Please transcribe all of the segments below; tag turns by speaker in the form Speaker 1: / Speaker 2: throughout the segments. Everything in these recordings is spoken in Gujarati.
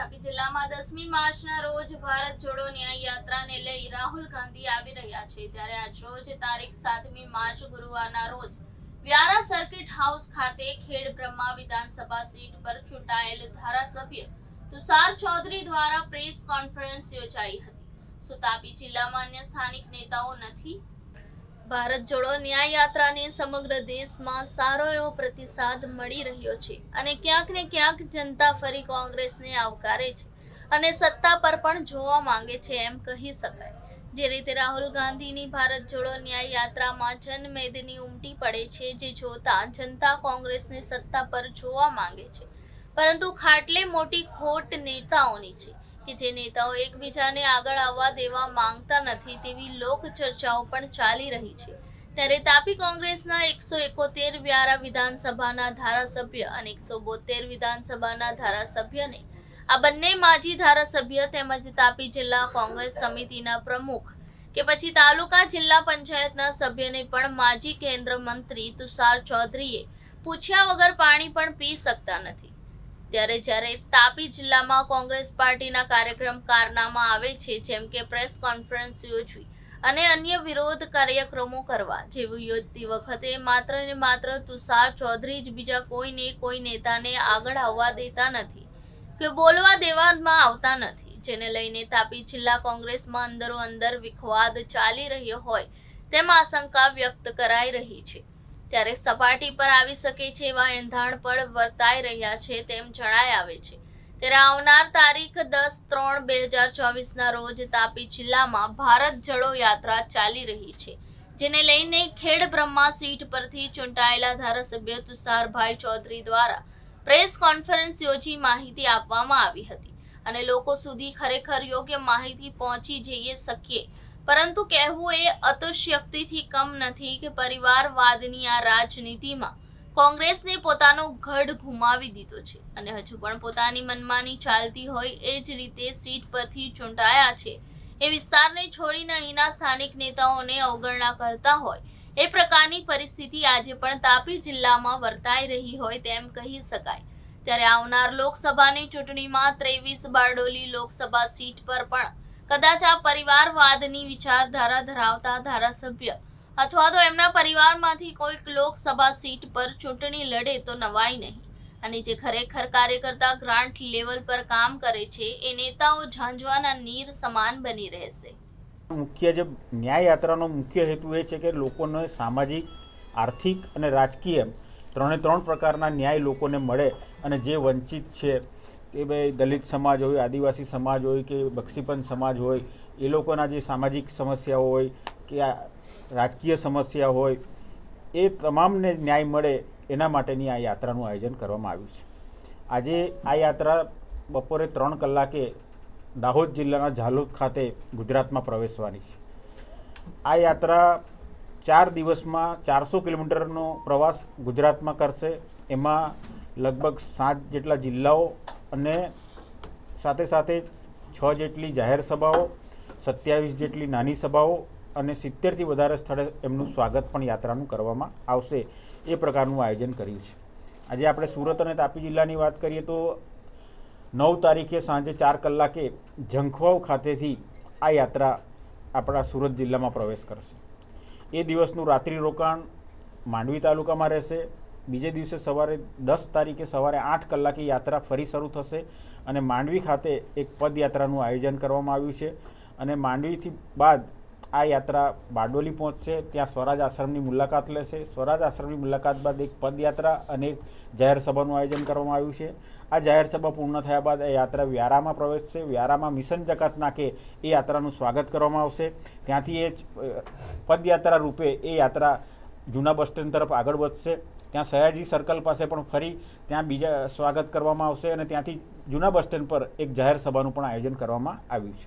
Speaker 1: તાપી જિલ્લામાં 10મી માર્ચના રોજ ભારત જોડો ન્યાય યાત્રાને લઈ રાહુલ ગાંધી આવી રહ્યા છે, ત્યારે આજ રોજ તારીખ 7મી માર્ચ ગુરુવારના રોજ વ્યારા સર્કિટ હાઉસ ખાતે ખેડ બ્રહ્મા વિધાનસભા સીટ પર ચૂંટાયેલ ધારાસભ્ય તુષાર ચૌધરી દ્વારા પ્રેસ કોન્ફરન્સ યોજાઈ હતી। તાપી જિલ્લામાં અન્ય સ્થાનિક નેતાઓ નથી। ભારત જોડો ન્યાય યાત્રાને સમગ્ર દેશમાં સારો એવો પ્રતિસાદ મળી રહ્યો છે અને ક્યાંક ને ક્યાંક જનતા ફરી કોંગ્રેસને આવકારે છે અને સત્તા પર પણ જોવા માંગે છે એમ કહી શકાય। જે રીતે રાહુલ ગાંધીની ભારત જોડો ન્યાય યાત્રામાં જનમેદની ઉમટી પડે છે, જે જોતા જનતા કોંગ્રેસને સત્તા પર જોવા માંગે છે, પરંતુ ખાટલે મોટી ખોટ નેતાઓની છે કે જે નેતાઓ એકબીજાને આગળ આવવા દેવા માંગતા નથી તેવી લોક ચર્ચાઓ પણ ચાલી રહી છે। ત્યારે તાપી કોંગ્રેસના 171 વ્યારા વિધાનસભાના ધારાસભ્ય અને 172 વિધાનસભાના ધારાસભ્યને આ બંને માજી ધારાસભ્ય તેમજ તાપી જિલ્લા કોંગ્રેસ સમિતિના પ્રમુખ કે પછી તાલુકા જિલ્લા પંચાયતના સભ્યને પણ માજી કેન્દ્ર મંત્રી તુષાર ચૌધરીએ પૂછ્યા વગર પાણી પણ પી શકતા નથી। ત્યારે જ્યારે તાપી જિલ્લામાં કોંગ્રેસ પાર્ટીના કાર્યક્રમ કારનામા આવે છે, જેમ કે પ્રેસ કોન્ફરન્સ યોજવી અને અન્ય વિરોધ કાર્યક્રમો કરવા જેવું યોજતી વખતે માત્ર ને માત્ર તુષાર ચૌધરી જ બીજા કોઈ નેતાને આગળ આવવા દેતા નથી કે બોલવા દેવામાં આવતા નથી, જેને લઈને તાપી જિલ્લા કોંગ્રેસમાં અંદરો અંદર વિખવાદ ચાલી રહ્યો હોય તેમ આશંકા વ્યક્ત કરાઈ રહી છે। ત્યારે સપાટી પર આવી શકે છે એવા એંધાણ પણ વર્તાઈ રહ્યા છે તેમ જણાઈ આવે છે। ત્યારે આવનાર તારીખ 10/3/2024ના રોજ તાપી જિલ્લામાં ભારત જોડો યાત્રા ચાલી રહી છે, જેને લઈને ખેડ બ્રહ્મા સીટ પરથી ચૂંટાયેલા ધારાસભ્ય તુષારભાઈ ચૌધરી દ્વારા પ્રેસ કોન્ફરન્સ યોજી માહિતી આપવામાં આવી હતી અને લોકો સુધી ખરેખર યોગ્ય માહિતી પહોંચી જઈએ શકીએ, પરંતુ કહેવું એ અતિશયોક્તિથી કમ નથી કે પરિવારવાદની આ રાજનીતિમાં કોંગ્રેસને પોતાનો ગઢ ગુમાવી દીધો છે અને હજુ પણ પોતાની મનમાની ચાલતી હોય એ જ રીતે સીટ પરથી ચૂંટાયા છે એ વિસ્તારને છોડીને અહીંના સ્થાનિક નેતાઓને અવગણના કરતા હોય એ પ્રકારની પરિસ્થિતિ આજે પણ તાપી જિલ્લામાં વર્તાઈ રહી હોય તેમ કહી શકાય। ત્યારે આવનાર લોકસભાની ચૂંટણીમાં 23 બારડોલી લોકસભા સીટ પર પણ કદાચ આ પરિવારવાદની વિચારધારા ધરાવતા ધારાસભ્ય અથવા તો એમના પરિવારમાંથી કોઈક લોકસભા સીટ પર ચૂંટણી લડે તો નવાઈ નહીં, અને જે ખરેખર કાર્યકર્તા ગ્રાન્ટ લેવલ પર કામ કરે છે એ નેતાઓ ઝાંઝવાના નીર સમાન બની રહેશે।
Speaker 2: મુખ્ય જે ન્યાય યાત્રાનો મુખ્ય હેતુ એ છે કે લોકોને સામાજિક, આર્થિક અને રાજકીય ત્રણ પ્રકારના ન્યાય લોકોને મળે અને જે વંચિત છે કે ભાઈ દલિત સમાજ હોય, આદિવાસી સમાજ હોય કે બક્ષીપંથ સમાજ હોય, એ લોકોના જે સામાજિક સમસ્યાઓ હોય કે આ રાજકીય સમસ્યા હોય એ તમામને ન્યાય મળે એના માટેની આ યાત્રાનું આયોજન કરવામાં આવ્યું છે। આજે આ યાત્રા બપોરે 3 કલાકે દાહોદ જિલ્લાના ઝાલોદ ખાતે ગુજરાતમાં પ્રવેશવાની છે। આ યાત્રા 4 દિવસમાં 400 કિલોમીટરનો પ્રવાસ ગુજરાતમાં કરશે। એમાં લગભગ 7 જેટલા જિલ્લાઓ અને સાથે 6 જેટલી જાહેર સભાઓ, 27 જેટલી નાની સભાઓ અને 70થી વધારે સ્થળે એમનું સ્વાગત પણ યાત્રાનું કરવામાં આવશે, એ પ્રકારનું આયોજન કર્યું છે। આજે આપણે સુરત અને તાપી જિલ્લાની વાત કરીએ તો 9 તારીખે સાંજે 4 કલાકે ઝંખવાવ ખાતેથી આ યાત્રા આપણા સુરત જિલ્લામાં પ્રવેશ કરશે। એ દિવસનું રાત્રિ રોકાણ માંડવી તાલુકામાં રહેશે। બીજે દિવસે સવારે 10 તારીખે સવારે 8 કલાકે યાત્રા ફરી શરૂ થશે અને માંડવી ખાતે એક પદયાત્રાનું આયોજન કરવામાં આવ્યું છે અને માંડવીથી બાદ આ યાત્રા બારડોલી પહોંચશે, ત્યાં સ્વરાજ આશ્રમની મુલાકાત લેશે। સ્વરાજ આશ્રમની મુલાકાત બાદ એક પદયાત્રા અને એક જાહેર સભાનું આયોજન કરવામાં આવ્યું છે। આ જાહેર સભા પૂર્ણ થયા બાદ આ યાત્રા વ્યારામાં પ્રવેશશે। વ્યારામાં મિશન જકાત નાકે એ યાત્રાનું સ્વાગત કરવામાં આવશે। ત્યાંથી એ પદયાત્રા રૂપે એ યાત્રા જૂના બસ સ્ટેન્ડ તરફ આગળ વધશે। ત્યાં સયાજી સર્કલ પાસે પણ ફરી ત્યાં બીજા સ્વાગત કરવામાં આવશે અને ત્યાંથી જૂના બસ સ્ટેન્ડ પર એક જાહેર સભાનું પણ આયોજન કરવામાં આવ્યું છે।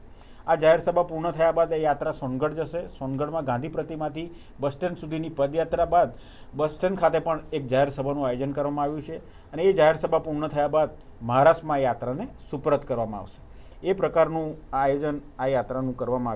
Speaker 2: આ જાહેર સભા પૂર્ણ થયા બાદ એ યાત્રા સોનગઢ જશે। સોનગઢમાં ગાંધી પ્રતિમાથી બસ સ્ટેન્ડ સુધીની પદયાત્રા બાદ બસ સ્ટેન્ડ ખાતે પણ એક જાહેર સભાનું આયોજન કરવામાં આવ્યું છે અને એ જાહેર સભા પૂર્ણ થયા બાદ મહારાષ્ટ્રમાં આ યાત્રાને સુપરત કરવામાં આવશે। એ પ્રકારનું આયોજન આ યાત્રાનું કરવામાં આવ્યું।